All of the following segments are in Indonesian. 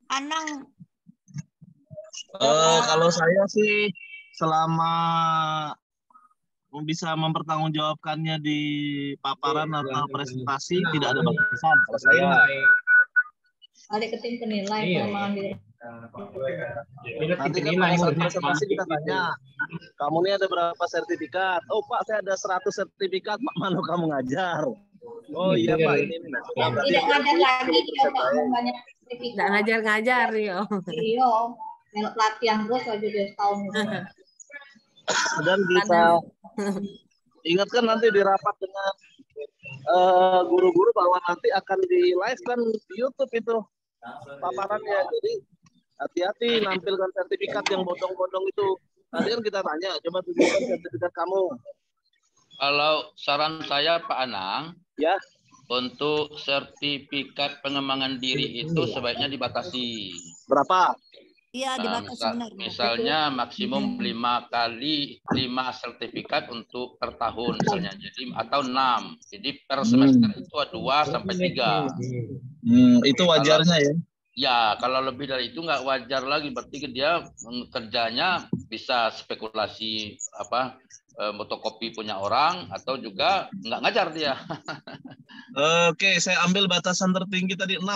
Anang. Kalau saya sih selama bisa mempertanggungjawabkannya di paparan atau presentasi tidak ada batasan kalau saya. Adik ke tim penilai pengembangan diri. Nanti kan pada saat presentasi kita tanya, kamu ini ada berapa sertifikat? Oh Pak, saya ada 100 sertifikat. Pak, mana kamu ngajar? Oh iya Pak, ini. Nah, Tidak ngajar lagi dia Pak, mau banyak sertifikat. Nggak ngajar-ngajar yo. Iya, melok latihan terus aja dia setahun. Dan kita ingatkan nanti di rapat dengan guru-guru bahwa nanti akan di live kan di YouTube itu paparannya. Jadi hati-hati nampilkan sertifikat yang bodong-bodong itu. Nanti kan kita tanya, coba tunjukkan sertifikat kamu. Kalau saran saya Pak Anang, ya, untuk sertifikat pengembangan diri itu sebaiknya dibatasi. Berapa? Iya, dibatasi benar. Misalnya maksimum 5 kali 5 sertifikat untuk per tahun misalnya. Jadi atau 6. Jadi per semester itu 2 sampai 3. Itu wajarnya ya. Ya, kalau lebih dari itu nggak wajar lagi. Berarti dia kerjanya bisa spekulasi fotokopi punya orang atau juga nggak ngajar dia. Oke, saya ambil batasan tertinggi tadi 6.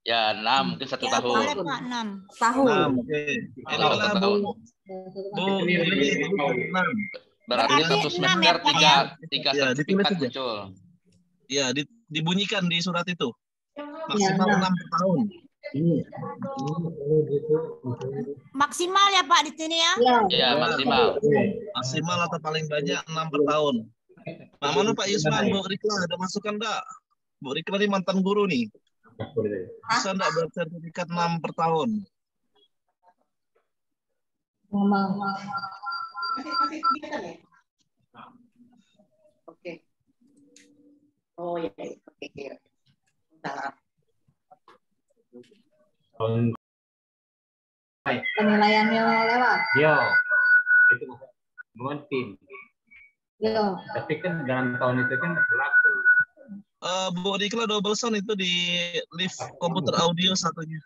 Ya, 6 mungkin 1 tahun. Boleh Pak, 6 tahun. Oke. Inilah Bu. Ini 6. Berarti 1 semester 3 sertifikat muncul. Ya, dibunyikan di surat itu. Maksimal 6 per tahun. Maksimal ya Pak di sini ya? Iya, maksimal. Maksimal atau paling banyak 6 per tahun. Nah, mana Pak Yusman, Bu Rikla, ada masukan enggak? Bu Rikla ini mantan guru nih. Bisa enggak bersertifikat 6 per tahun? Oke. Oh ya, oke. Penilaiannya lewat. Yo, itu bukan tim. Yo. Tapi kan dalam tahun itu kan berlaku. Bu Rikla double sound itu di lift komputer audio satunya.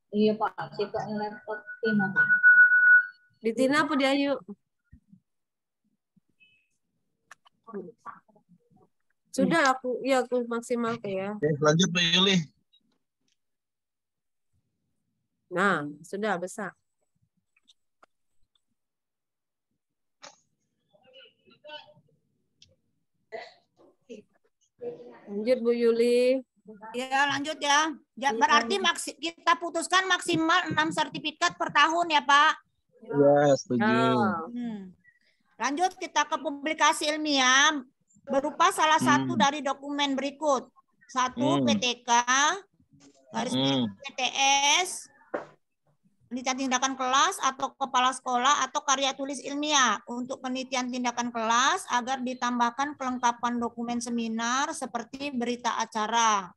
Iya Pak, situ laptop Tina. Di Tina apa di Ayu? Sudah aku maksimal ya. Lanjut Bu Yuli. Nah, sudah besar. Lanjut Bu Yuli. Ya, lanjut ya. Berarti kita putuskan maksimal 6 sertifikat per tahun ya, Pak? Ya, setuju. Lanjut kita ke publikasi ilmiah berupa salah satu dari dokumen berikut. 1 PTK, garis PTS, penelitian tindakan kelas atau kepala sekolah atau karya tulis ilmiah untuk penelitian tindakan kelas agar ditambahkan kelengkapan dokumen seminar seperti berita acara.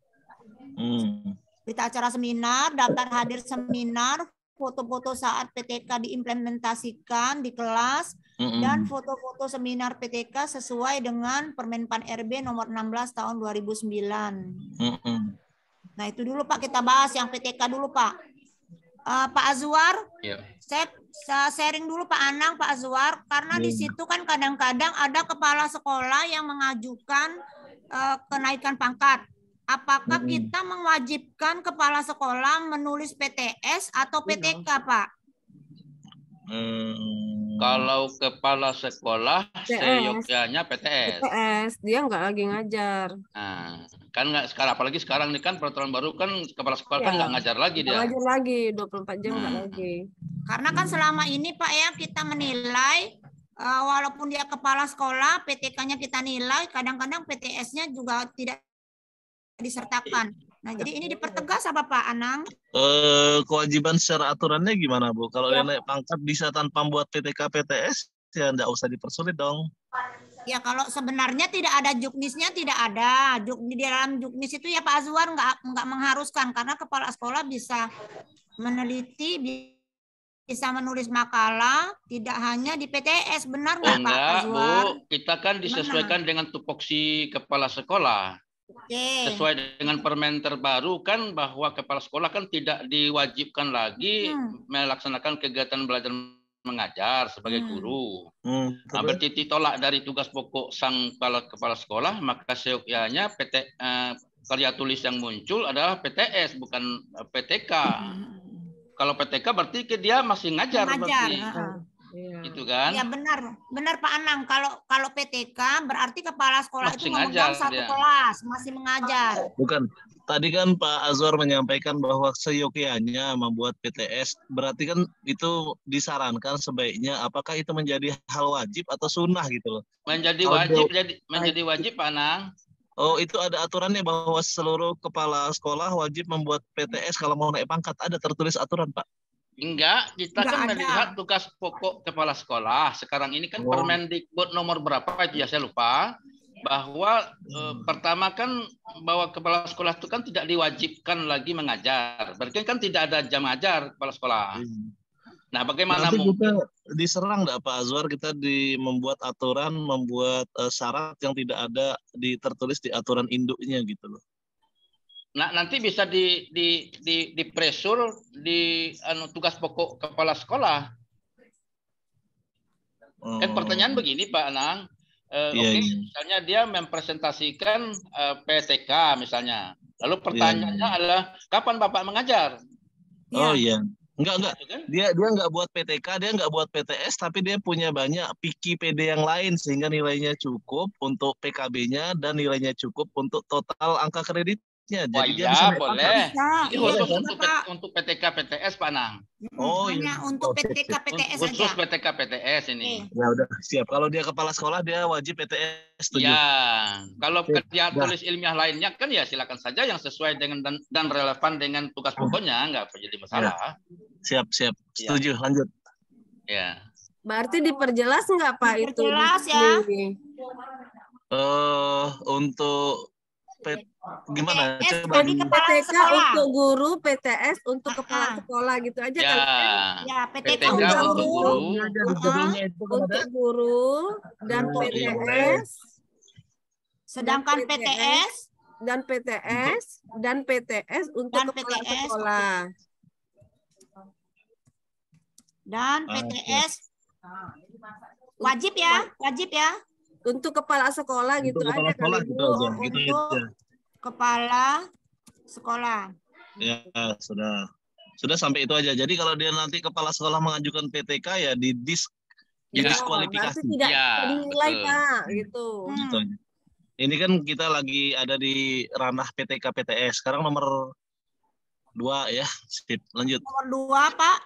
Berita acara seminar, daftar hadir seminar, foto-foto saat PTK diimplementasikan di kelas, dan foto-foto seminar PTK sesuai dengan Permenpan RB nomor 16 tahun 2009. Nah itu dulu Pak, kita bahas yang PTK dulu Pak. Pak Azwar, saya sharing dulu Pak Anang, Pak Azwar, karena di situ kan kadang-kadang ada kepala sekolah yang mengajukan kenaikan pangkat. Apakah kita mewajibkan kepala sekolah menulis PTS atau PTK, Pak? Kalau kepala sekolah seyogyanya PTS. PTS, dia nggak lagi ngajar. Nah, kan nggak sekarang, apalagi sekarang ini kan peraturan baru kan kepala sekolah kan nggak ngajar lagi dia. Nggak ngajar lagi, 24 jam nggak lagi. Karena kan selama ini Pak ya kita menilai walaupun dia kepala sekolah, PTK-nya kita nilai, kadang-kadang PTS-nya juga tidak disertakan. Nah, jadi ini dipertegas apa Pak Anang? Kewajiban secara aturannya gimana Bu? Kalau dia naik pangkat bisa tanpa buat PTK PTS, ya nggak usah dipersulit dong. Ya kalau sebenarnya tidak ada juknisnya, tidak ada. Di dalam juknis itu ya Pak Azwar nggak mengharuskan karena kepala sekolah bisa meneliti, bisa menulis makalah, tidak hanya di PTS, benar nggak Pak Azwar? Bu, kita kan disesuaikan dengan tupoksi kepala sekolah. Oke. sesuai dengan permen terbaru kan bahwa kepala sekolah kan tidak diwajibkan lagi melaksanakan kegiatan belajar mengajar sebagai guru. Nah, berarti ditolak dari tugas pokok sang kepala sekolah, maka seyogyanya karya tulis yang muncul adalah PTS bukan PTK. Kalau PTK berarti dia masih ngajar berarti. Gitu kan? Ya benar Pak Anang. Kalau PTK berarti kepala sekolah Masih itu memegang ngajar satu dia. kelas, masih mengajar. Bukan. Tadi kan Pak Azwar menyampaikan bahwa seyogyanya membuat PTS, berarti kan itu disarankan sebaiknya apakah itu menjadi hal wajib atau sunnah gitu loh. Menjadi wajib Pak Anang. Oh, itu ada aturannya bahwa seluruh kepala sekolah wajib membuat PTS kalau mau naik pangkat, ada tertulis aturan, Pak. Enggak, kita Enggak kan ada. melihat tugas pokok kepala sekolah. Sekarang ini kan Permendikbud nomor berapa itu ya saya lupa. Bahwa pertama kan bahwa kepala sekolah itu kan tidak diwajibkan lagi mengajar. Berarti kan tidak ada jam ajar kepala sekolah. Nah, bagaimana Nanti mungkin kita diserang enggak Pak Azwar, kita membuat aturan, membuat syarat yang tidak ada tertulis di aturan induknya gitu loh. Nah, nanti bisa dipresur di tugas pokok kepala sekolah. Kan pertanyaan begini Pak Anang. Misalnya dia mempresentasikan PTK misalnya. Lalu pertanyaannya adalah kapan Bapak mengajar? Oh iya. Enggak. Gitu kan? Dia enggak buat PTK, dia enggak buat PTS, tapi dia punya banyak PIKI PD yang lain sehingga nilainya cukup untuk PKB-nya dan nilainya cukup untuk total angka kreditnya. Jadi dia bisa naik boleh. pangkat. Ini khusus untuk PTK PTS Pak Anang. Oh, hanya untuk PTK PTS saja. Khusus PTK PTS ini. Ya udah siap. Kalau dia kepala sekolah dia wajib PTS. Setuju. Ya, kalau kerja tulis ilmiah lainnya kan ya silakan saja yang sesuai dengan dan relevan dengan tugas pokoknya, nggak jadi masalah. Siap. Setuju. Lanjut. Ya. Berarti diperjelas nggak Pak itu? Diperjelas ya. Untuk gimana? PTS Coba bagi kepala PTK sekolah. untuk guru, PTS untuk kepala sekolah gitu aja Ya. kan? Ya, PTK PTK untuk guru. Untuk guru dan PTS. Sedangkan PTS dan PTS untuk kepala PTS. sekolah. dan PTS wajib ya. Untuk kepala sekolah gitu Untuk aja kepala sekolah kali gitu Bu. aja. Gitu Untuk aja. kepala sekolah. Ya, sudah sampai itu aja. Jadi kalau dia nanti kepala sekolah mengajukan PTK ya Berarti didiskualifikasi. tidak Ya, dinilai betul. Pak gitu. Gitu aja. Ini kan kita lagi ada di ranah PTK PTS. Sekarang nomor 2 ya. Sip, lanjut. Nomor 2 Pak,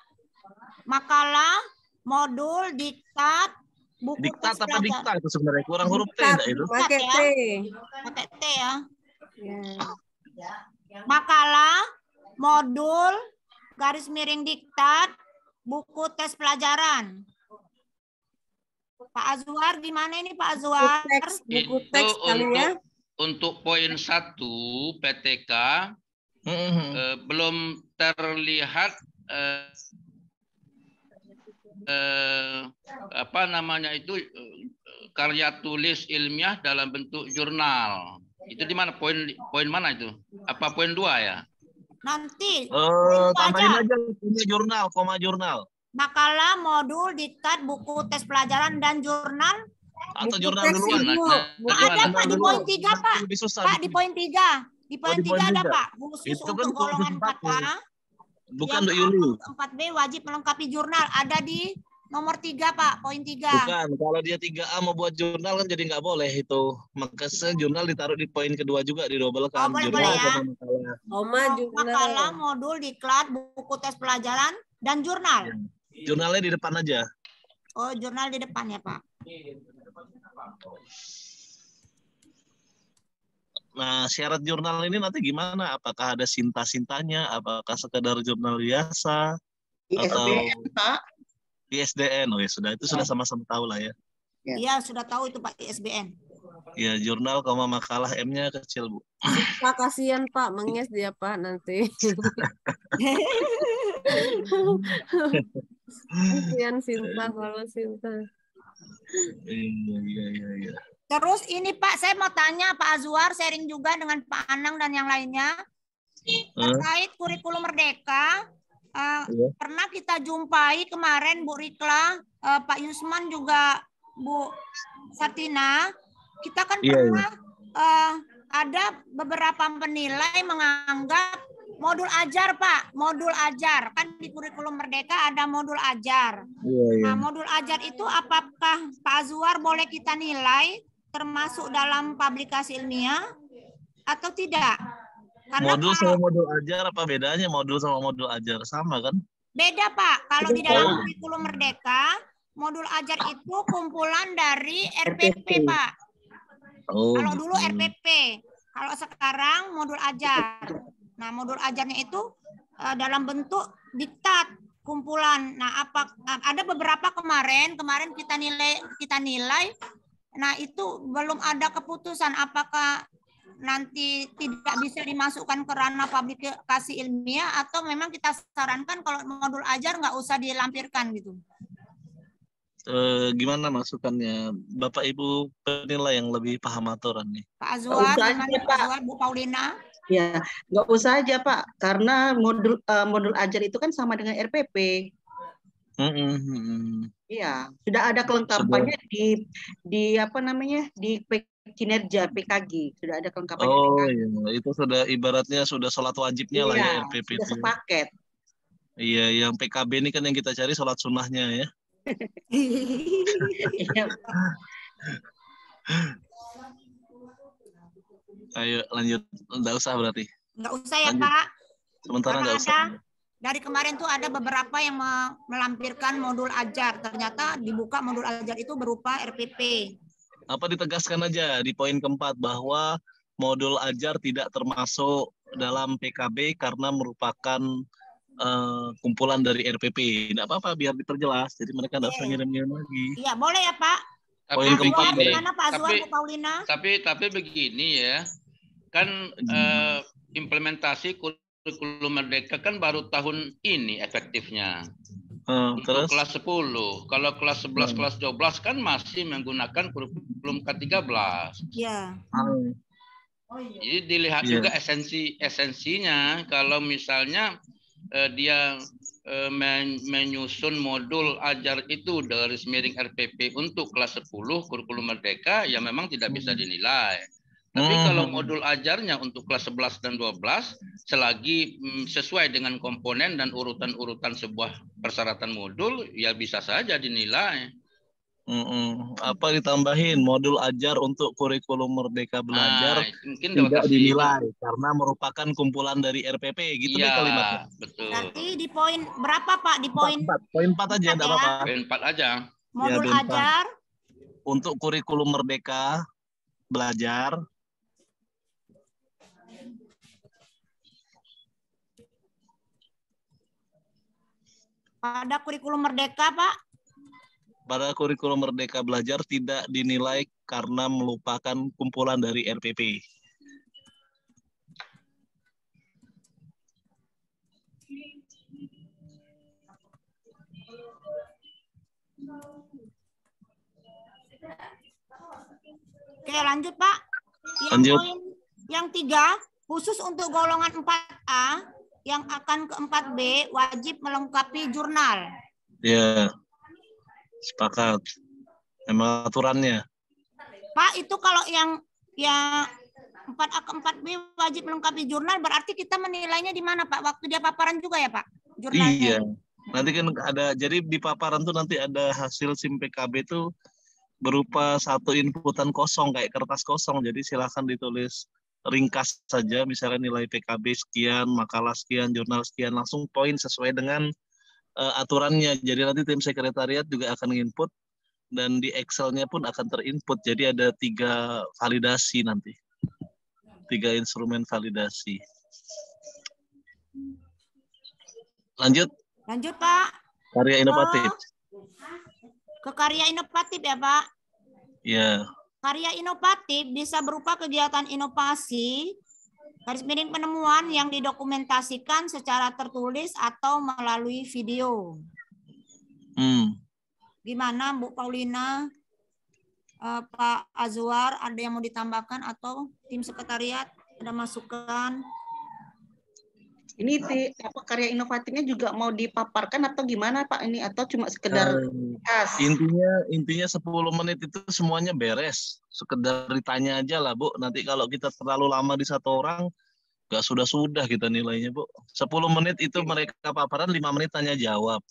makalah, modul, diktat, buku Diktat tes apa pelajaran. dikta itu sebenarnya? Kurang huruf T enggak itu? Pakai ya. T. Pakai T ya. Ya. Makalah, modul, garis miring diktat, buku tes pelajaran. Pak Azwar gimana ini Pak Azwar? Buku Itu teks kali ya. untuk poin 1 PTK belum terlihat apa namanya itu karya tulis ilmiah dalam bentuk jurnal. Itu di mana poin mana itu? Apa poin 2 ya? Nanti Tambahin aja koma jurnal. makalah, modul, diktat, buku tes pelajaran dan jurnal. Atau Buku jurnal teks duluan. Ibu. Ada Pak di poin 3 Pak. Lebih susah. Pak di poin 3. Di poin di 3 poin ada 3. Pak. Khusus Itu kan untuk golongan khusus 4A. Bukan Yang Mbak Yuli. 4B wajib melengkapi jurnal. Ada di nomor 3 Pak, poin 3. Bukan, kalau dia 3A mau buat jurnal kan jadi nggak boleh itu. Maka jurnal ditaruh di poin kedua juga didobelkan. Oh, boleh, Jurnal boleh ya. sama makalah. Makalah, modul, diklat, buku tes pelajaran dan jurnal. Jurnalnya di depan aja. Oh, jurnal di depan ya Pak. Nah, syarat jurnal ini nanti gimana? Apakah ada sinta-sintanya? Apakah sekedar jurnal biasa? Atau Pak. ISDN? Oh ya sudah, itu sudah sama-sama tahu lah ya. Iya, sudah tahu itu Pak ISBN. Ya, jurnal koma makalah M-nya kecil, Bu. Pak kasihan Pak, menges dia Pak nanti. Kasihan Sinta kalau Sinta. Iya. Terus ini Pak, saya mau tanya Pak Azwar, sharing juga dengan Pak Anang dan yang lainnya. Terkait kurikulum Merdeka, pernah kita jumpai kemarin Bu Rikla, Pak Yusman juga Bu Sartina, kita kan pernah ada beberapa penilai menganggap modul ajar Pak, modul ajar. Kan di kurikulum Merdeka ada modul ajar. Nah, modul ajar itu apakah Pak Azwar boleh kita nilai termasuk dalam publikasi ilmiah atau tidak? Karena modul sama modul ajar apa bedanya modul sama modul ajar? Sama kan? Beda Pak. Kalau di dalam kurikulum Merdeka, modul ajar itu kumpulan dari RPP Pak. Kalau dulu RPP, kalau sekarang modul ajar. Nah, modul ajarnya itu dalam bentuk diktat kumpulan. Nah, ada beberapa kemarin kita nilai. Nah, itu belum ada keputusan apakah nanti tidak bisa dimasukkan ke ranah publikasi ilmiah atau memang kita sarankan kalau modul ajar nggak usah dilampirkan gitu. Gimana masukannya Bapak Ibu penilai yang lebih paham aturan nih? Pak Azwar, Pak Azwar, Bu Paulina. Ya, nggak usah aja Pak, karena modul ajar itu kan sama dengan RPP. Iya, sudah ada kelengkapannya di apa namanya di kinerja PKG, sudah ada kelengkapannya. Oh iya, itu sudah ibaratnya sudah sholat wajibnya lah ya RPP. Sudah sepaket. Iya, yang PKB ini kan yang kita cari sholat sunnahnya ya. Ayo lanjut, nggak usah berarti. Nggak usah ya lanjut. Pak. Sementara nggak usah. Dari kemarin tuh ada beberapa yang melampirkan modul ajar. Ternyata dibuka modul ajar itu berupa RPP. Apa ditegaskan aja di poin keempat bahwa modul ajar tidak termasuk dalam PKB karena merupakan kumpulan dari RPP. Tidak apa-apa biar diperjelas. Jadi mereka nggak usah ngirim-ngirim lagi. Iya boleh ya Pak. Poin keempat gimana Pak Azwar, Bu Paulina? Tapi begini ya, kan implementasi kurikulum Merdeka kan baru tahun ini efektifnya. Untuk kelas 10. Kalau kelas 11, kelas 12 kan masih menggunakan kurikulum K13. Iya. Jadi dilihat juga esensinya. Kalau misalnya dia menyusun modul ajar itu dari miring RPP untuk kelas 10 kurikulum Merdeka, ya memang tidak bisa dinilai. Tapi kalau modul ajarnya untuk kelas 11 dan 12, selagi sesuai dengan komponen dan urutan-urutan sebuah persyaratan modul, ya bisa saja dinilai. Apa ditambahin modul ajar untuk kurikulum Merdeka Belajar tidak dinilai karena merupakan kumpulan dari RPP gitu deh kalimatnya. Betul. Berarti di poin berapa Pak? Di poin 4 aja enggak apa-apa. Poin 4 aja. Modul ajar untuk kurikulum Merdeka Belajar pada kurikulum Merdeka Pak. Pada kurikulum Merdeka Belajar tidak dinilai karena melupakan kumpulan dari RPP. Oke, lanjut Pak. Lanjut. Yang 3, khusus untuk golongan 4A yang akan ke 4B wajib melengkapi jurnal. Ya. Sepakat. Memang aturannya. Pak, itu kalau yang 4A ke 4B wajib melengkapi jurnal, berarti kita menilainya di mana Pak? Waktu dia paparan juga ya Pak? Jurnalnya. Iya. Nanti kan ada, jadi di paparan tuh nanti ada hasil SIM PKB itu berupa satu inputan kosong, kayak kertas kosong. Jadi silakan ditulis ringkas saja, misalnya nilai PKB sekian, makalah sekian, jurnal sekian, langsung poin sesuai dengan aturannya. Jadi nanti tim sekretariat juga akan input dan di Excel-nya pun akan terinput. Jadi ada 3 validasi nanti. 3 instrumen validasi. Lanjut. Lanjut Pak. Karya inovatif. Ke karya inovatif ya Pak. Ya. Karya inovatif bisa berupa kegiatan inovasi _ penemuan yang didokumentasikan secara tertulis atau melalui video. Gimana Bu Paulina? Pak Azwar, ada yang mau ditambahkan atau tim sekretariat ada masukan? Ini apa karya inovatifnya juga mau dipaparkan atau gimana Pak ini, atau cuma sekedar intinya 10 menit itu semuanya beres. Sekedar ditanya aja lah Bu. Nanti kalau kita terlalu lama di satu orang, nggak sudah kita nilainya Bu. 10 menit itu mereka paparan, 5 menit tanya jawab.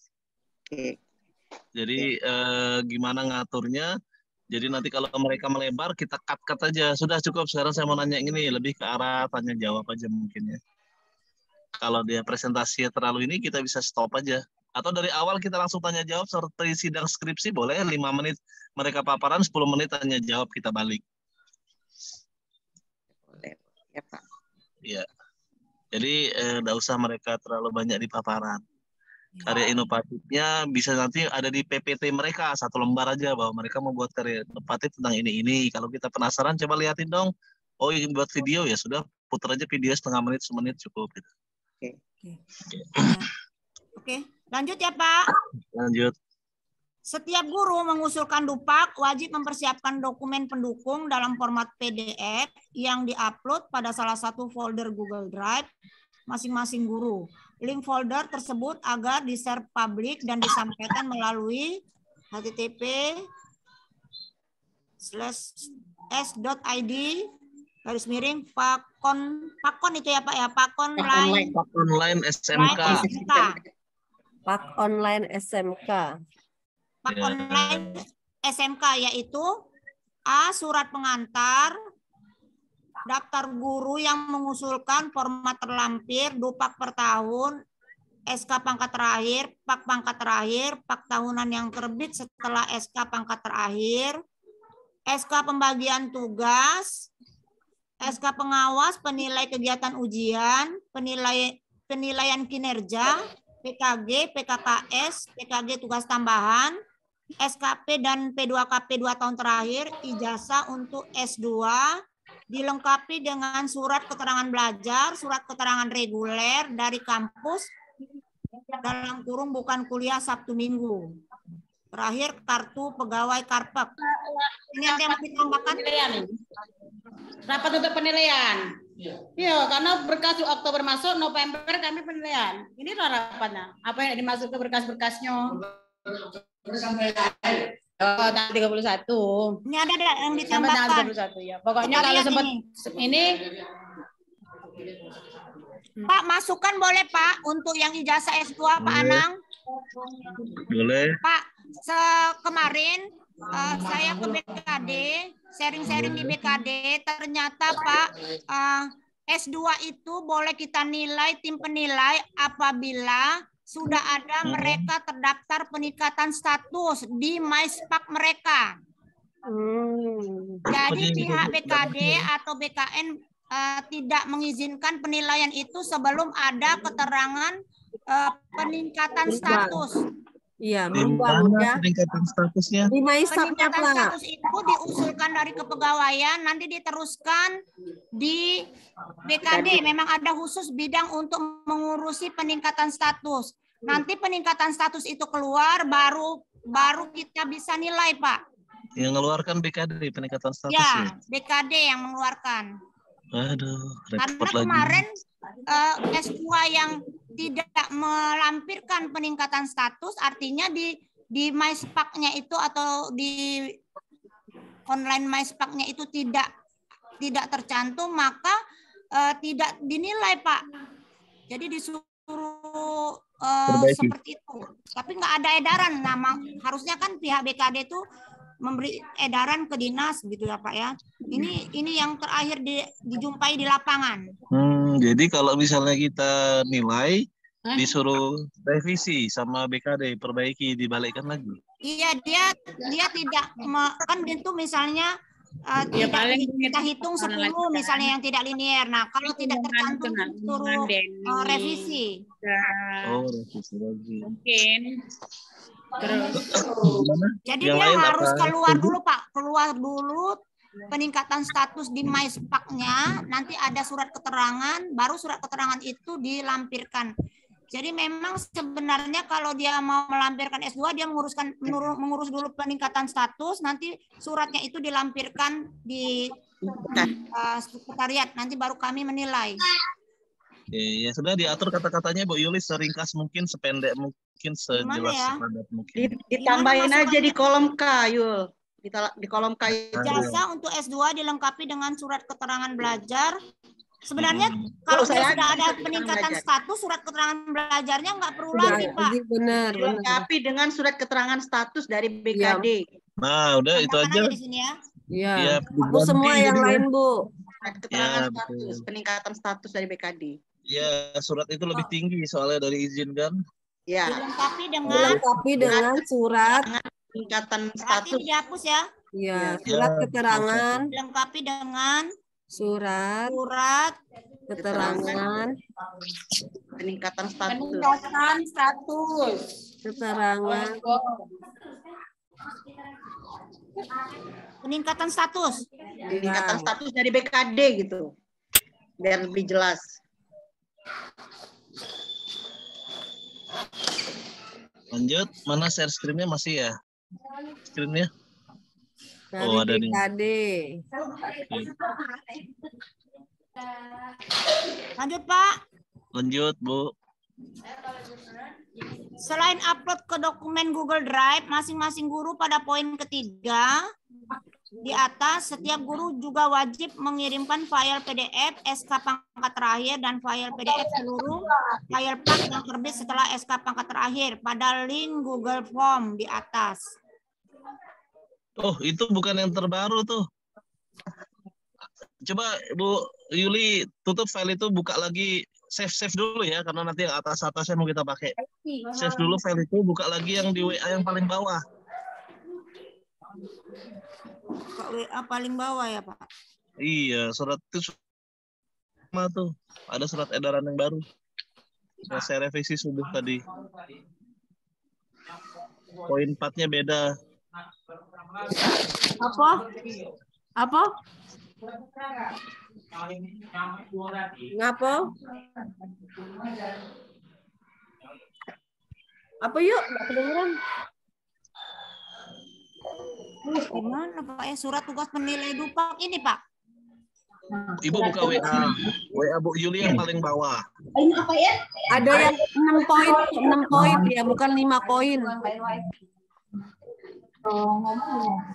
Jadi gimana ngaturnya? Jadi nanti kalau mereka melebar, kita cut aja. Sudah cukup, sekarang saya mau nanya ini, lebih ke arah tanya jawab aja mungkin ya. Kalau dia presentasinya terlalu ini, kita bisa stop aja. Atau dari awal kita langsung tanya jawab seperti sidang skripsi, boleh 5 menit mereka paparan, 10 menit tanya jawab, kita balik. Boleh, ya Pak. Iya. Jadi nggak usah mereka terlalu banyak di paparan. Karya inovatifnya bisa nanti ada di PPT mereka, 1 lembar aja bahwa mereka mau buat karya inovatif tentang ini. Kalau kita penasaran, coba liatin dong. Oh, ingin buat video, ya sudah putar aja video setengah menit, semenit cukup gitu. Oke, lanjut ya Pak. Lanjut. Setiap guru mengusulkan dupak wajib mempersiapkan dokumen pendukung dalam format PDF yang diupload pada salah satu folder Google Drive masing-masing guru. Link folder tersebut agar di-share publik dan disampaikan melalui https://s.id/pakon itu ya Pak ya, Pakon online SMK. Pak online SMK. Pak online SMK yaitu A. Surat pengantar, daftar guru yang mengusulkan format terlampir, dupak per tahun, SK pangkat terakhir, pak pangkat terakhir, pak tahunan yang terbit setelah SK pangkat terakhir, SK pembagian tugas, SK pengawas penilai kegiatan ujian, penilaian kinerja, PKG, PKKS, PKG tugas tambahan, SKP dan P2KP 2 tahun terakhir, ijazah untuk S2, dilengkapi dengan surat keterangan belajar, surat keterangan reguler dari kampus, dalam kurung bukan kuliah Sabtu Minggu. Terakhir, kartu pegawai Karpek. Ini ada yang mau ditambahkan? Rapat untuk penilaian. Iya, karena berkas Oktober masuk, November kami penilaian. Ini rapatnya. Apa yang dimasuk ke berkas-berkasnya? Oh, tanggal 31. Ini ada yang ditambahkan. Tanggal 31 ya. Pokoknya kalau sempat ini Pak, masukan boleh Pak untuk yang ijazah S2 Pak Anang? Boleh. Pak, kemarin saya ke BKD, sharing-sharing di BKD, ternyata Pak S2 itu boleh kita nilai tim penilai apabila sudah ada mereka terdaftar peningkatan status di MySpark mereka. Jadi pihak BKD atau BKN tidak mengizinkan penilaian itu sebelum ada keterangan peningkatan status. Iya, merubah peningkatan statusnya. Di MySpark-nya, peningkatan Pak. status itu diusulkan dari kepegawaian, nanti diteruskan di BKD. Memang ada khusus bidang untuk mengurusi peningkatan status. Nanti peningkatan status itu keluar, baru kita bisa nilai, Pak. Yang mengeluarkan BKD peningkatan status ya? BKD yang mengeluarkan. Aduh, repot karena kemarin lagi. S2 yang tidak melampirkan peningkatan status, artinya di MySpark-nya itu atau di online MySpark-nya itu tidak tercantum, maka tidak dinilai, Pak. Jadi disuruh seperti itu. Tapi nggak ada edaran. Nah, harusnya kan pihak BKD itu memberi edaran ke dinas gitu ya Pak ya. Ini yang terakhir dijumpai di lapangan. Jadi kalau misalnya kita nilai disuruh revisi sama BKD, perbaiki, dibalikkan lagi. Iya, dia tidak kan itu misalnya kita hitung 10 misalnya yang tidak linear. Nah, kalau tidak tercantum suruh revisi. Oh, revisi lagi. Mungkin. Jadi dia harus keluar dulu Pak, keluar dulu peningkatan status di MySpark-nya, nanti ada surat keterangan, baru surat keterangan itu dilampirkan. Jadi memang sebenarnya kalau dia mau melampirkan S2, dia mengurus dulu peningkatan status, nanti suratnya itu dilampirkan di sekretariat, nanti baru kami menilai. Ya sudah diatur kata-katanya Bu Yuli seringkas mungkin, sependek mungkin, sejelas sepadat mungkin. Ditambahin aja di kolom K, Yul. Di kolom K itu. Jasa untuk S2 dilengkapi dengan surat keterangan belajar. Sebenarnya kalau dia sudah ada peningkatan status, surat keterangan belajarnya nggak perlu lagi, Pak. Benar. Dilengkapi dengan surat keterangan status dari BKD. Nah, udah itu aja. Di sini ya. Iya. Bu semua yang lain, Bu. Surat keterangan status, peningkatan status dari BKD. Ya, surat itu lebih tinggi soalnya dari izin kan. Ya. Dilengkapi dengan surat peningkatan berarti status. dihapus ya. Iya, surat keterangan. Dilengkapi dengan surat keterangan peningkatan status. Peningkatan status dari BKD gitu. Biar lebih jelas. Lanjut, mana share screen-nya masih ya? Screen-nya? Oh, ada nih. Lanjut, Pak. Lanjut, Bu. Selain upload ke dokumen Google Drive, masing-masing guru pada poin ketiga di atas, setiap guru juga wajib mengirimkan file PDF, SK pangkat terakhir, dan file PDF seluruh file PAK yang terbit setelah SK pangkat terakhir pada link Google Form di atas. Oh, itu bukan yang terbaru tuh. Coba Bu Yuli tutup file itu, buka lagi, save dulu ya, karena nanti yang atas-atasnya mau kita pakai. Save dulu file itu, buka lagi yang di WA yang paling bawah. Buka WA paling bawah ya, Pak? Iya, surat itu sama tuh. Ada surat edaran yang baru. Saya revisi sudah tadi. Poin 4-nya beda. Apa? Ngapa? Apa yuk? Nggak kedengeran. Gimana Pak? Surat tugas penilai Dupak ini, Pak. Ibu buka WA Bu Yuli yang paling bawah. Ini apa ya? Ada yang 6 poin ya, bukan 5 poin.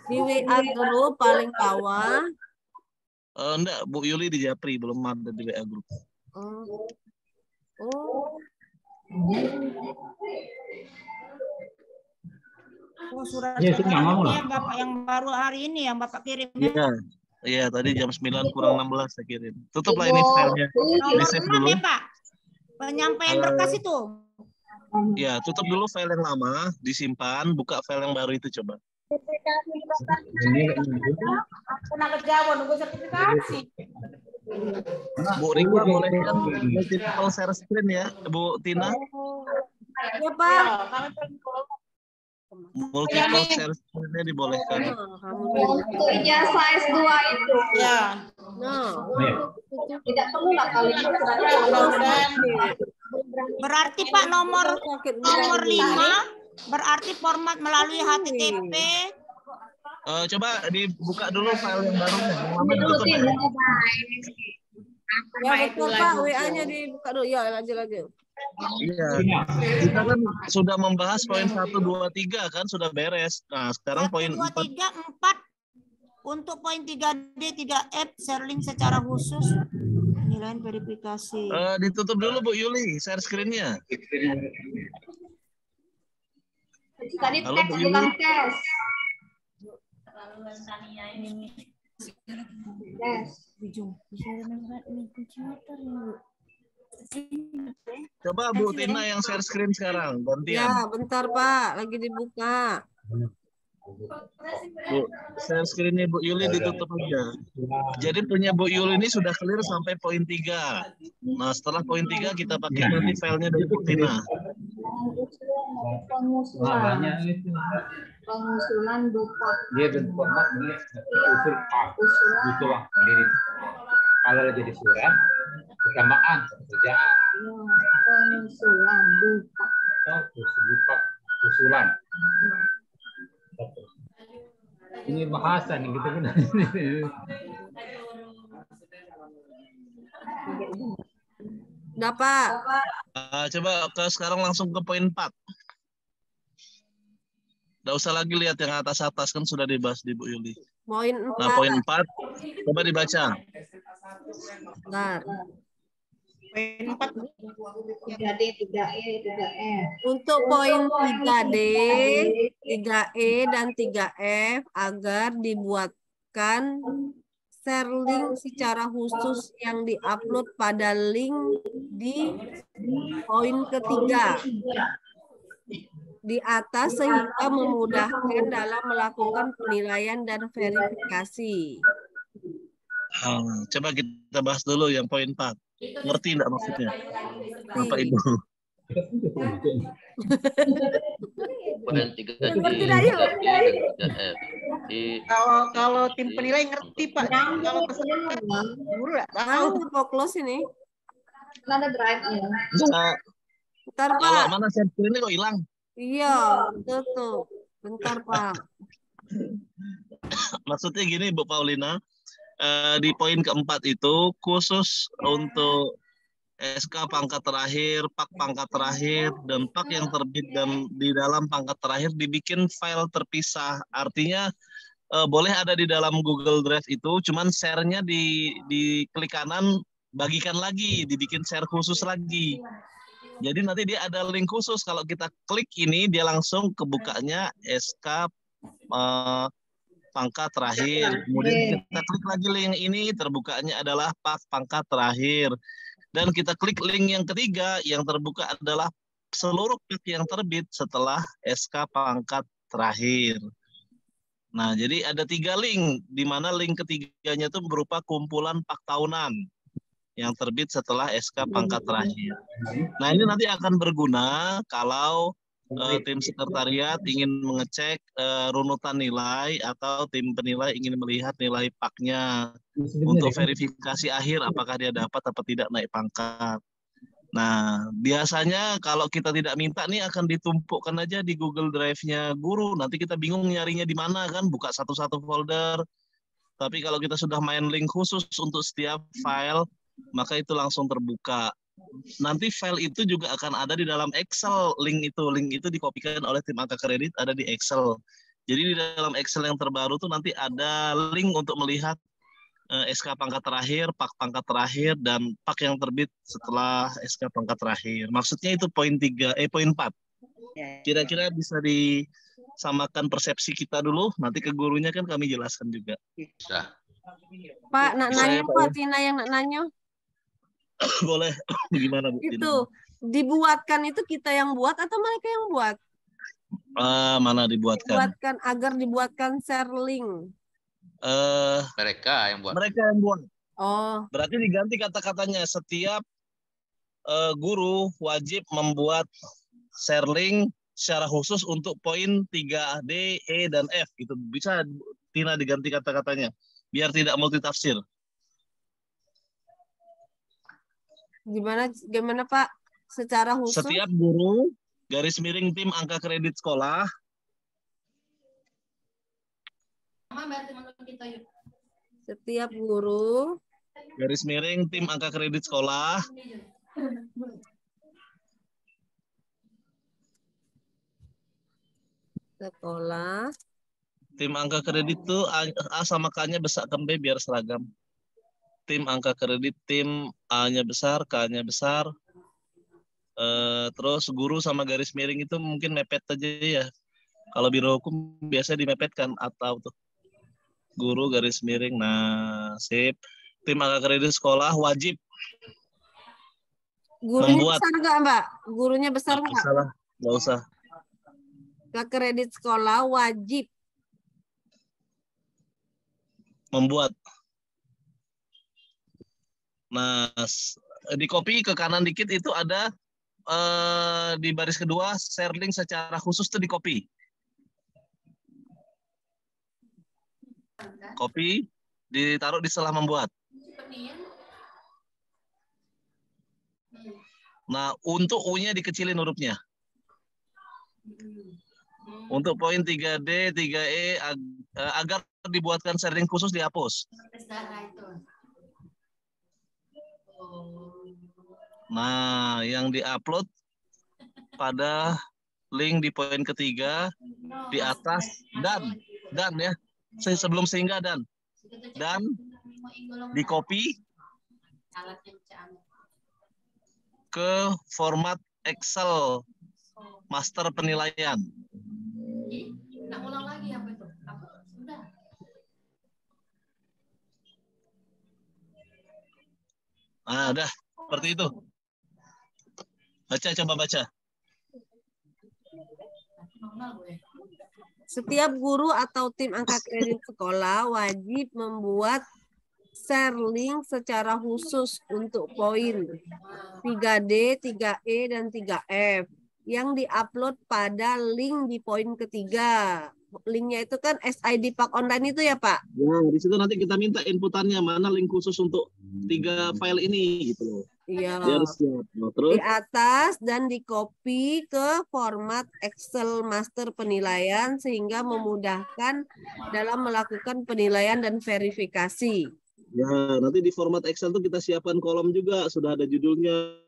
Di WA dulu paling bawah. Enggak, Bu Yuli di Japri, belum ada di WA grup. Oh, surat ya, Bapak yang baru hari ini yang Bapak kirim. Iya, tadi jam 9 kurang 16 saya kirim. Tutuplah ini filenya. Di save dulu. Ya, Pak. Penyampaian berkas itu. Ya, tutup dulu file yang lama, disimpan, buka file yang baru itu coba. Pernah kejauhan, nunggu sertifikasi. Bu Rika boleh kan multiple share screen ya, Bu Tina? Ya, Pak. Multiple share screen-nya dibolehkan. Untuk ijazah S2 itu. Ya. Tidak perlu lah kali ini. Berarti Pak nomor 5 berarti format melalui HTTP. Coba dibuka dulu file yang barunya. Ya betul Pak, WA-nya dibuka dulu. Ya, lanjut. Iya. Kita kan sudah membahas poin 1, 2, 3 kan sudah beres. Nah, sekarang poin 1, 2, 3, 4. Untuk poin 3D, 3F, share link secara khusus. Penilaian verifikasi. Ditutup dulu Bu Yuli, share screen-nya. Tadi teks bukan tes. Coba Bu Tina yang share screen sekarang, gantian. Ya, bentar Pak, lagi dibuka. Bu, share screen-nya Bu Yuli ditutup aja. Jadi punya Bu Yuli ini sudah clear sampai poin 3. Nah, setelah poin 3 kita pakai nanti filenya dari Bu Tina. Pengusulan Dupak. Dia format usul kalau jadi surat kesamaan pekerjaan Usulan, dupak. Dupak, usulan. Ini bahasa nih gitu kan. Dapat. Coba sekarang langsung ke poin 4. Nggak usah lagi lihat yang atas-atas, kan sudah dibahas di Bu Yuli. Poin 4. Nah, poin 4, coba dibaca. Bentar. Poin 4. 3D, 3E, 3F. Untuk poin 3D, 3E, dan 3F agar dibuatkan share link secara khusus yang diupload pada link di poin ketiga di atas sehingga memudahkan dalam melakukan penilaian dan verifikasi. Coba kita bahas dulu yang poin 4. Ngerti enggak maksudnya? Bapak Ibu. Poin 3D, Ngerti dah, yuk. 3E, dan 3F. Kalau tim penilai ngerti Pak. Kalau peserta guru nggak tahu. Mau close ini. Kan ada drive-nya. Bentar, Kalau Pak. mana share ini kok hilang? Iya, tutup. Bentar, Pak. Maksudnya gini Bu Paulina, di poin keempat itu khusus untuk SK pangkat terakhir, PAK pangkat terakhir, dan PAK yang terbit dan di dalam pangkat terakhir dibikin file terpisah. Artinya boleh ada di dalam Google Drive itu, cuman share-nya di klik kanan, bagikan lagi, dibikin share khusus lagi. Jadi nanti dia ada link khusus. Kalau kita klik ini, dia langsung kebukanya SK pangkat terakhir. Kemudian kita klik lagi link ini, terbukanya adalah PAK pangkat terakhir. Dan kita klik link yang ketiga, yang terbuka adalah seluruh PAK yang terbit setelah SK pangkat terakhir. Nah, jadi ada 3 link, di mana link ketiganya itu berupa kumpulan PAK tahunan yang terbit setelah SK pangkat terakhir. Nah, ini nanti akan berguna kalau tim sekretariat ingin mengecek runutan nilai atau tim penilai ingin melihat nilai PAK-nya untuk verifikasi akhir apakah dia dapat atau tidak naik pangkat. Nah, biasanya kalau kita tidak minta nih akan ditumpukkan aja di Google Drive-nya guru. Nanti kita bingung nyarinya di mana kan, buka satu-satu folder. Tapi kalau kita sudah main link khusus untuk setiap file, maka itu langsung terbuka. Nanti file itu juga akan ada di dalam Excel. Link itu dikopikan oleh tim angka kredit, ada di Excel. Jadi di dalam Excel yang terbaru tuh nanti ada link untuk melihat SK pangkat terakhir, PAK pangkat terakhir, dan PAK yang terbit setelah SK pangkat terakhir. Maksudnya itu poin 4. Kira-kira bisa disamakan persepsi kita dulu, nanti ke gurunya kan kami jelaskan juga. Bisa. Pak, nak nanya Pak Tina yang nak nanya. Boleh. Gimana Bu? Itu dibuatkan itu kita yang buat atau mereka yang buat? Mana dibuatkan? Dibuatkan agar dibuatkan share link. Mereka yang buat. Mereka yang buat. Oh. Berarti diganti kata-katanya, setiap guru wajib membuat share link secara khusus untuk poin 3D, E, dan F gitu. Bisa Tina diganti kata-katanya biar tidak multitafsir. Gimana Pak? Secara khusus? Setiap guru garis miring tim angka kredit sekolah setiap guru garis miring tim angka kredit sekolah tim angka kredit itu A sama K-nya besar ke B biar seragam. Tim angka kredit, tim A-nya besar, K-nya besar. Terus guru sama garis miring itu mungkin mepet aja ya. Kalau biro hukum biasanya dimepetkan atau tuh guru garis miring. Nah, sip. Tim angka kredit sekolah wajib gurunya membuat. Besar nggak Mbak? Gurunya besar nggak? Nggak usah. Angka kredit sekolah wajib membuat. Nah, di copy ke kanan dikit itu ada di baris kedua share link secara khusus tuh di copy. Copy ditaruh di setelah membuat. Nah, untuk U-nya dikecilin hurufnya. Untuk poin 3D, 3E agar dibuatkan sharing khusus dihapus. Nah, yang diupload pada link di poin ketiga di atas dan ya. Sebelum sehingga dan di copy ke format Excel master penilaian. Nak ulang lagi apa itu? Sudah. Ah, udah seperti itu. Coba baca. Setiap guru atau tim angka kredit sekolah wajib membuat share link secara khusus untuk poin 3D, 3E, dan 3F yang diupload pada link di poin ketiga. Linknya itu kan SID Pak Online itu ya Pak? Ya, di situ nanti kita minta inputannya mana link khusus untuk 3 file ini gitu loh. Iya. Terus di atas dan di copy ke format Excel master penilaian sehingga memudahkan dalam melakukan penilaian dan verifikasi. Ya, nanti di format Excel tuh kita siapkan kolom juga, sudah ada judulnya.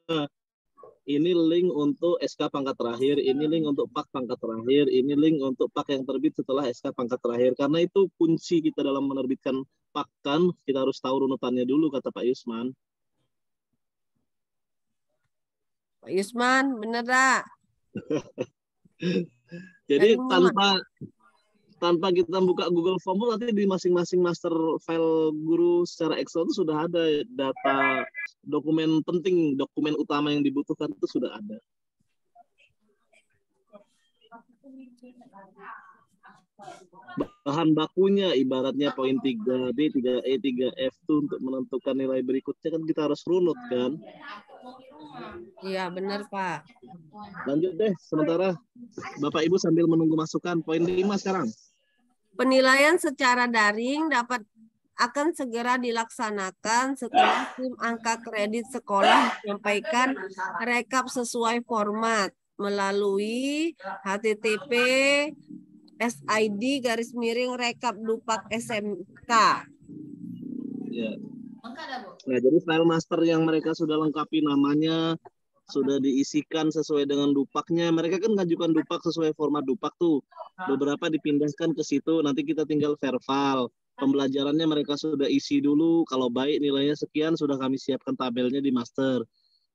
Ini link untuk SK pangkat terakhir, ini link untuk PAK pangkat terakhir, ini link untuk PAK yang terbit setelah SK pangkat terakhir. Karena itu kunci kita dalam menerbitkan PAK kan, kita harus tahu runutannya dulu, kata Pak Yusman. Pak Yusman, bener dah. Jadi tanpa kita buka Google Form nanti di masing-masing master file guru secara Excel itu sudah ada data dokumen penting, dokumen utama yang dibutuhkan itu sudah ada. Bahan bakunya ibaratnya poin 3D, 3E, 3F itu untuk menentukan nilai berikutnya kan kita harus runut kan. Iya benar Pak. Lanjut deh, sementara Bapak Ibu sambil menunggu masukan. Poin 5 sekarang. Penilaian secara daring akan segera dilaksanakan setelah tim angka kredit sekolah menyampaikan rekap sesuai format melalui HTTP SID_rekap Dupak SMK. Ya. Nah, jadi file master yang mereka sudah lengkapi namanya, sudah diisikan sesuai dengan Dupaknya. Mereka kan ngajukan Dupak sesuai format Dupak tuh. Beberapa dipindahkan ke situ, nanti kita tinggal verval. Pembelajarannya mereka sudah isi dulu, kalau baik nilainya sekian, sudah kami siapkan tabelnya di master.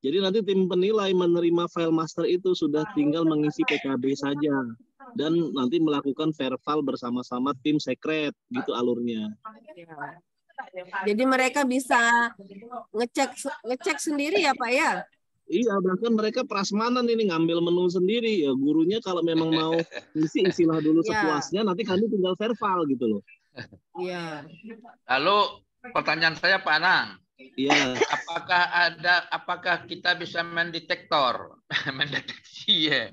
Jadi nanti tim penilai menerima file master itu sudah tinggal mengisi PKB saja. Dan nanti melakukan verval bersama-sama tim sekret, gitu alurnya. Jadi mereka bisa ngecek sendiri ya Pak ya? Iya, bahkan mereka prasmanan ini ngambil menu sendiri. Ya gurunya kalau memang mau isilah dulu sepuasnya, nanti kami tinggal verval gitu loh. Iya. Lalu pertanyaan saya Pak Anang. Iya. Apakah kita bisa mendeteksi ya?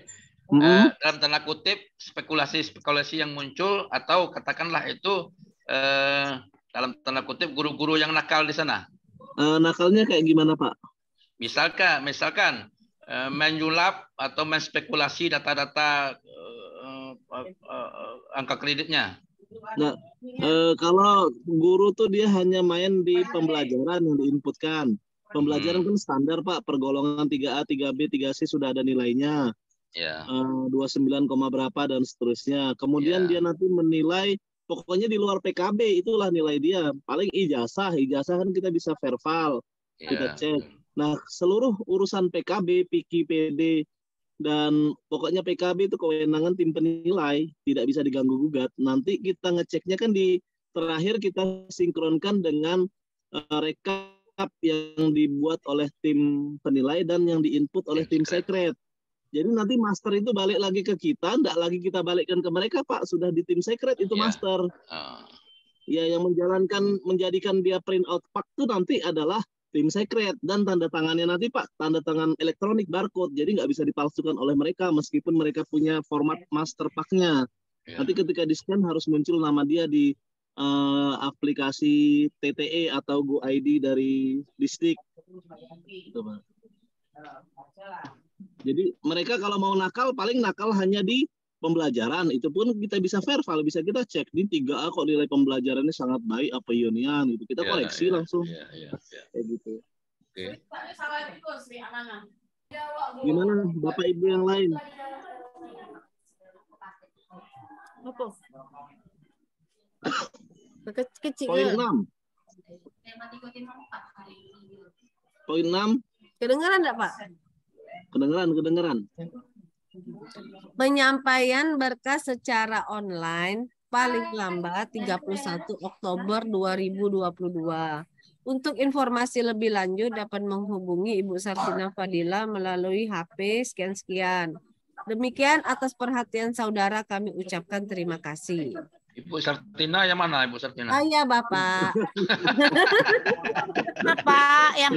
Dalam tanda kutip spekulasi yang muncul atau katakanlah itu dalam tanda kutip guru-guru yang nakal di sana. Nakalnya kayak gimana Pak? Misalkan menyulap atau menspekulasi data-data angka kreditnya. Nah, kalau guru tuh dia hanya main di pembelajaran yang diinputkan. Pembelajaran kan standar Pak, pergolongan 3A, 3B, 3C sudah ada nilainya. 29, berapa dan seterusnya. Kemudian dia nanti menilai, pokoknya di luar PKB itulah nilai dia. Paling ijazah kan kita bisa verval, kita cek. Nah, seluruh urusan PKB, PIKI, PD, dan pokoknya PKB itu kewenangan tim penilai, tidak bisa diganggu gugat. Nanti kita ngeceknya kan di terakhir kita sinkronkan dengan rekap yang dibuat oleh tim penilai dan yang diinput oleh tim sekret. Jadi nanti master itu balik lagi ke kita, enggak lagi kita balikkan ke mereka Pak, sudah di tim sekret itu master. Ya, yang menjadikan dia print out PAK itu nanti adalah tim sekret dan tanda tangannya nanti Pak, tanda tangan elektronik barcode, jadi nggak bisa dipalsukan oleh mereka meskipun mereka punya format master PAK-nya. Nanti ketika di-scan harus muncul nama dia di aplikasi TTE atau GoID dari distrik. Gitu, Pak. Jadi mereka kalau mau nakal paling nakal hanya di pembelajaran. Itu pun kita bisa verbal, bisa kita cek di 3A kok nilai pembelajarannya sangat baik apa ionian gitu. Kita koreksi langsung. Kayak gitu. Oke. Gimana Bapak Ibu yang lain? Poin 6. Poin 6. Kedengaran enggak, Pak? Kedengaran. Penyampaian berkas secara online paling lambat 31 Oktober 2022. Untuk informasi lebih lanjut dapat menghubungi Ibu Sartina Fadila melalui HP sekian-sekian. Demikian atas perhatian saudara kami ucapkan terima kasih. Ibu Sartina yang mana, Ibu Sartina? Saya, Bapak. Pak, yang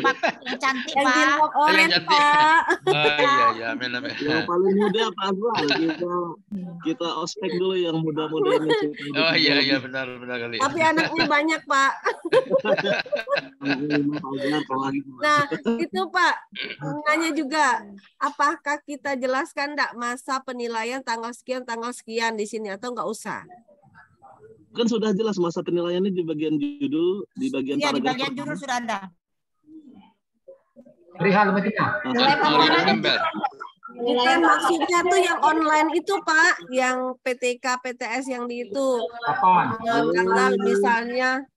cantik, yang Pak. Oren, Pak. Iya. Yang paling muda Pak Azwar. Kita ospek dulu yang muda-muda. Oh iya, benar kali. Tapi anaknya banyak, Pak. Nah, itu Pak. Nanya juga, apakah kita jelaskan enggak masa penilaian tanggal sekian di sini atau enggak usah? Kan sudah jelas masa penilaiannya di bagian judul, di bagian Iya, di paragraf bagian judul sudah ada. Perihal Medina. Bukan maksudnya tuh yang online itu Pak, yang PTK, PTS yang di itu. Apaan? Tanggal misalnya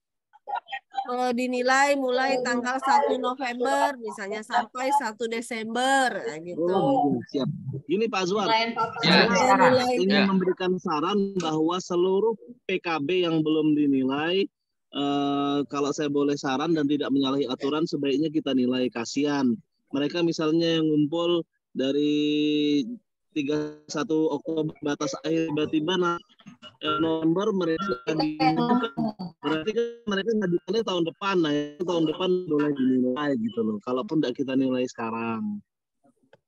dinilai mulai tanggal 1 November misalnya sampai 1 Desember gitu. Oh, siap. Gini Pak Azwar, ingin memberikan saran bahwa seluruh PKB yang belum dinilai, kalau saya boleh saran dan tidak menyalahi aturan, sebaiknya kita nilai. Kasihan mereka misalnya yang ngumpul dari 31 Oktober batas akhir, tiba-tiba November mereka dibuka, berarti kan mereka nggak dinilai tahun depan. Nah, tahun depan boleh dinilai gitu loh, kalaupun tidak kita nilai sekarang.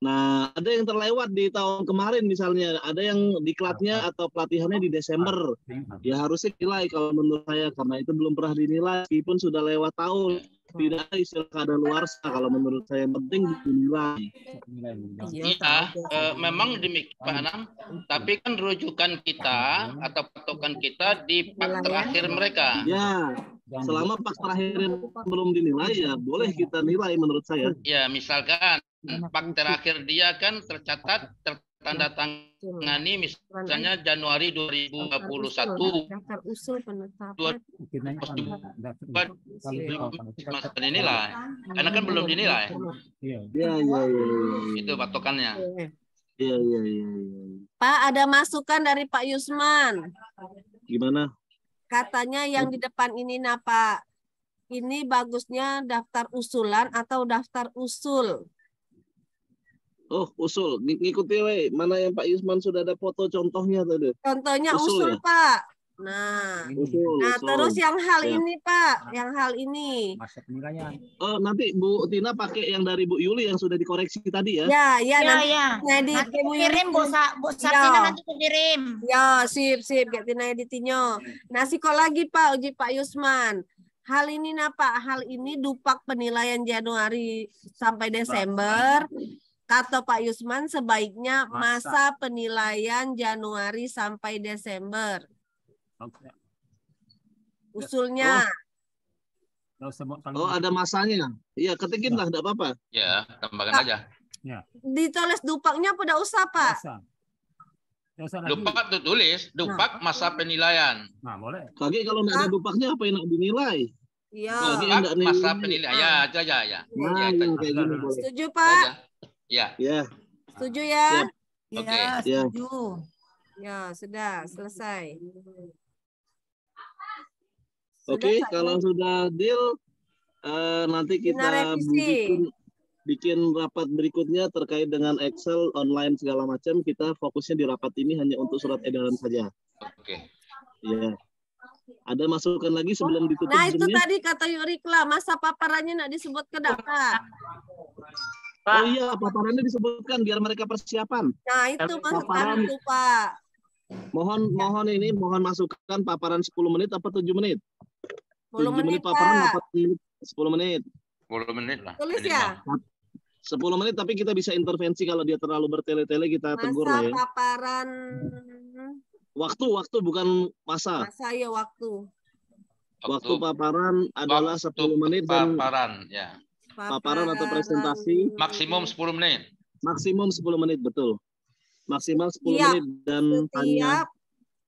Nah, ada yang terlewat di tahun kemarin misalnya, ada yang diklatnya atau pelatihannya di Desember, ya harusnya nilai kalau menurut saya, karena itu belum pernah dinilai meskipun sudah lewat tahun. Tidak ada istilah kadaluarsa kalau menurut saya, penting dinilai. Iya, memang demikian Pak Anam, tapi kan rujukan kita atau patokan kita di pak terakhir mereka. Ya, selama pak terakhir belum dinilai ya boleh kita nilai menurut saya. Ya, misalkan pak terakhir dia kan tercatat tanda tangani misalnya Januari 2021. Daftar usul penetapan. Masa dinilai, karena kan belum dinilai. Iya. Itu patokannya. Iya. Pak, ada masukan dari Pak Yusman. Gimana? Katanya yang di depan ini, Pak, ini bagusnya daftar usulan atau daftar usul? Oh, usul. Ngikuti we. Mana yang Pak Yusman sudah ada foto contohnya tadi? Contohnya usul ya? Pak. Nah, usul. Terus yang hal ini Pak, yang hal ini. Masa penilaian. Oh, nanti Bu Tina pakai yang dari Bu Yuli yang sudah dikoreksi tadi ya? Ya. Nanti kirim Bu Sartina, nanti kirim. Ya, sip. Gak Tina editinyo. Nah, kok lagi Pak, uji Pak Yusman. Hal ini Pak, hal ini dupak penilaian Januari sampai Desember. Kata Pak Yusman sebaiknya masa penilaian Januari sampai Desember. Usulnya. Oh, ada masanya. Iya, ketikin lah, enggak apa-apa. Ya, tambahkan aja. Ya. Ditulis dupaknya pada usah, Pak. Dupak tulis, dupak masa penilaian. Nah, boleh. Kaki kalau enggak ada dupaknya apa yang dinilai? Iya. Dupak masa penilaian. Ya, itu aja ya. Setuju, Pak? Ya. Setuju ya? Oke. Setuju. Ya, sudah selesai. Oke, kalau sudah deal, nanti kita bikin rapat berikutnya terkait dengan Excel online segala macam. Kita fokusnya di rapat ini hanya untuk surat edaran saja. Oke. Ya. Ada masukan lagi sebelum ditutup? Nah, itu tadi kata Yurikla, masa paparannya nak disebut ke Pak. Oh iya, paparannya disebutkan biar mereka persiapan. Nah, itu paparan itu, Pak. Mohon masukan paparan 10 menit apa 7 menit? 10 menit, paparan, 10 menit. 10 menit lah. Tulis ya? 10 menit, tapi kita bisa intervensi kalau dia terlalu bertele-tele, kita tegur lah Masa ya. paparan. Waktu bukan masa. Masa ya waktu. Waktu paparan adalah 10 menit dan paparan ya. Paparan atau presentasi maksimum 10 menit. Maksimum 10 menit, betul. Maksimal 10 Siap. menit dan hanya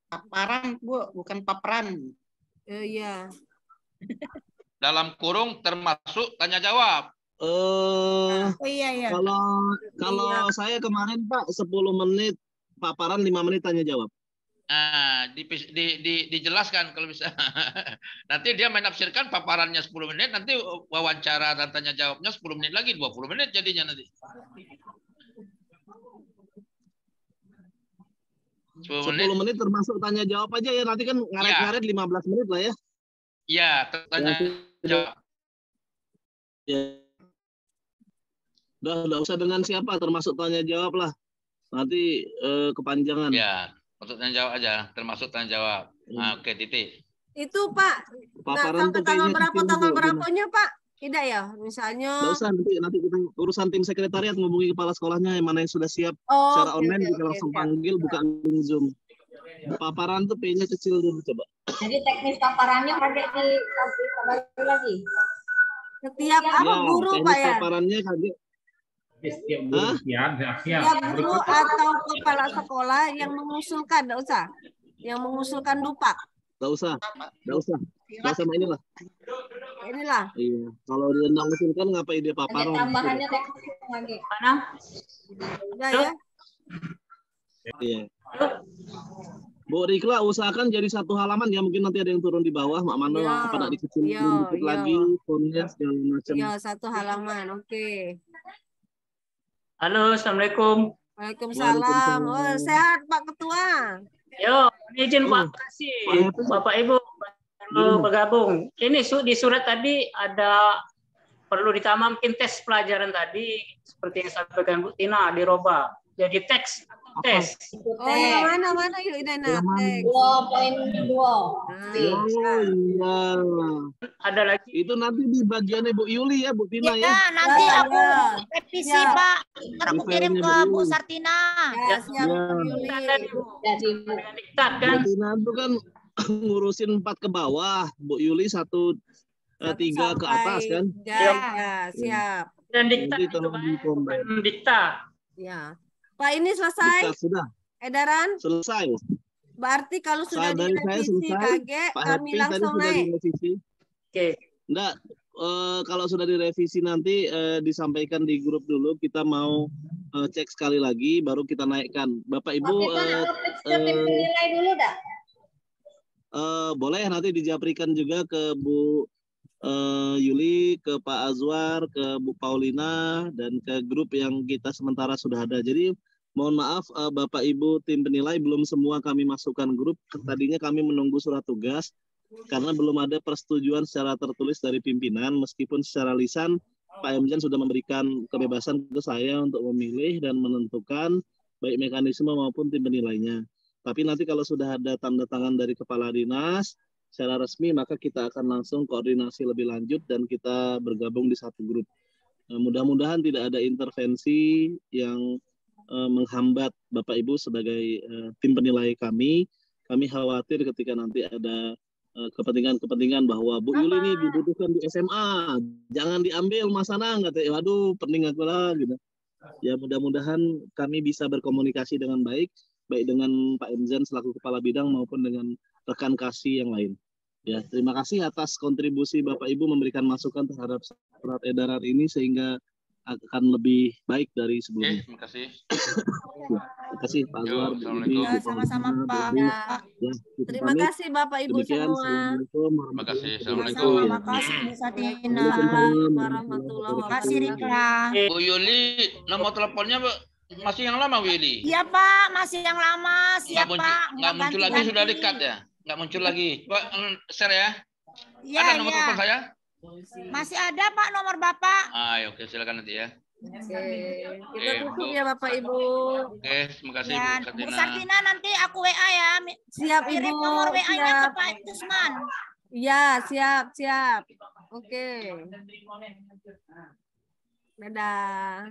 paparan, Bu, bukan paparan. Iya. Dalam kurung termasuk tanya jawab. Oh iya. Kalau saya kemarin Pak 10 menit paparan, 5 menit tanya jawab. Nah, dijelaskan kalau bisa. Nanti dia menafsirkan paparannya 10 menit, nanti wawancara dan tanya jawabnya 10 menit lagi, 20 menit jadinya nanti. 10 menit termasuk tanya jawab aja ya, nanti kan ngaret-ngaret 15 menit lah ya. Iya, tanya jawab. Ya. Udah usah dengan siapa, termasuk tanya jawab lah. Nanti kepanjangan. Ya, untuk tanya jawab aja, termasuk tanya jawab. Nah, oke, titik. Itu Pak, paparan sampai tanggal berapanya Pak? Tidak ya, misalnya. Nggak usah, nanti kita urusan tim sekretariat ngomongin kepala sekolahnya yang mana yang sudah siap secara online, kita langsung panggil, buka link Zoom. Paparan tuh P-nya kecil dulu coba. Jadi teknis paparannya pakai di lagi. Setiap guru Pak ya? Paparannya kaget. Setiap guru atau kepala sekolah yang mengusulkan, enggak usah. Yang mengusulkan dupak. Enggak usah sama inilah. Inilah. Iya. Kalau dia nggak mengusulkan, ngapain dia paparan? Tambahannya teknis lagi. Mana? Udah ya. Iya. Bu Rikla, usahakan jadi satu halaman ya, mungkin nanti ada yang turun di bawah, Mak Mano pada dikecilin dikit lagi, fontnya segala macam. Iya, satu halaman, oke. Halo, Assalamualaikum. Waalaikumsalam. Oh, sehat Pak Ketua. Yo, izin Pak kasih Bapak Ibu perlu bergabung. Ini di surat tadi ada perlu ditamamkan tes pelajaran tadi seperti yang sampaikan Bu Tina dirubah. Jadi tes. Oh, yang mana yuk Idana? Tes. 2.2. Iya. Ada lagi. Itu nanti di bagiannya Bu Yuli ya, Bu Tina ya. Ya, nanti aku revisi Pak. Ntar aku kirim ke Bu Sartina. Ya, siap Bu Yuli. Bu Tina itu kan ngurusin 4 ke bawah, Bu Yuli 1 3 ke atas kan? Ya, siap. Dan diktat itu diktat. Ya. Pak, ini selesai? Diktat, sudah. Edaran? Selesai. Berarti kalau sudah direvisi KG, kami langsung naik. Oke. Enggak, kalau sudah direvisi nanti disampaikan di grup dulu, kita mau cek sekali lagi, baru kita naikkan. Bapak Ibu nilai dulu dah. Boleh nanti dijaprikan juga ke Bu Yuli, ke Pak Azwar, ke Bu Paulina, dan ke grup yang kita sementara sudah ada. Jadi mohon maaf Bapak Ibu tim penilai, belum semua kami masukkan grup. Tadinya kami menunggu surat tugas karena belum ada persetujuan secara tertulis dari pimpinan, meskipun secara lisan Pak Emjan sudah memberikan kebebasan ke saya untuk memilih dan menentukan baik mekanisme maupun tim penilainya. Tapi nanti kalau sudah ada tanda tangan dari kepala dinas secara resmi, maka kita akan langsung koordinasi lebih lanjut dan kita bergabung di satu grup. Mudah-mudahan tidak ada intervensi yang menghambat Bapak Ibu sebagai tim penilai kami. Kami khawatir ketika nanti ada kepentingan-kepentingan bahwa Bu Yuli ini dibutuhkan di SMA, jangan diambil Mas Anang, katanya, waduh pening aku lah gitu. Ya mudah-mudahan kami bisa berkomunikasi dengan baik dengan Pak Emjan selaku kepala bidang maupun dengan rekan kasih yang lain. Ya, terima kasih atas kontribusi Bapak Ibu memberikan masukan terhadap surat edaran ini sehingga akan lebih baik dari sebelumnya. Terima kasih. Terima kasih Pak Azwar. Ya, sama-sama Pak. Ya, terima kasih Bapak Ibu semua. Terima kasih. Assalamualaikum. Terima kasih Bu Sartina. Warahmatullahi Terima kasih Rika. Bu Yuli, nomor teleponnya masih yang lama Bu Yuli? Iya Pak, masih yang lama. Siap Pak. Nggak muncul lagi, sudah dekat ya? Nggak muncul lagi. Pak, share ya? Iya, ada nomor telepon saya? Masih ada Pak nomor Bapak. Oke, silakan nanti ya. Kita tutup ya Bapak Ibu. Oke, terima kasih Ya, Bu Sartina nanti aku WA ya. Siap Ibu. Kirim nomor WA-nya ke Pak Tusman. Iya, siap. Oke. Dadah.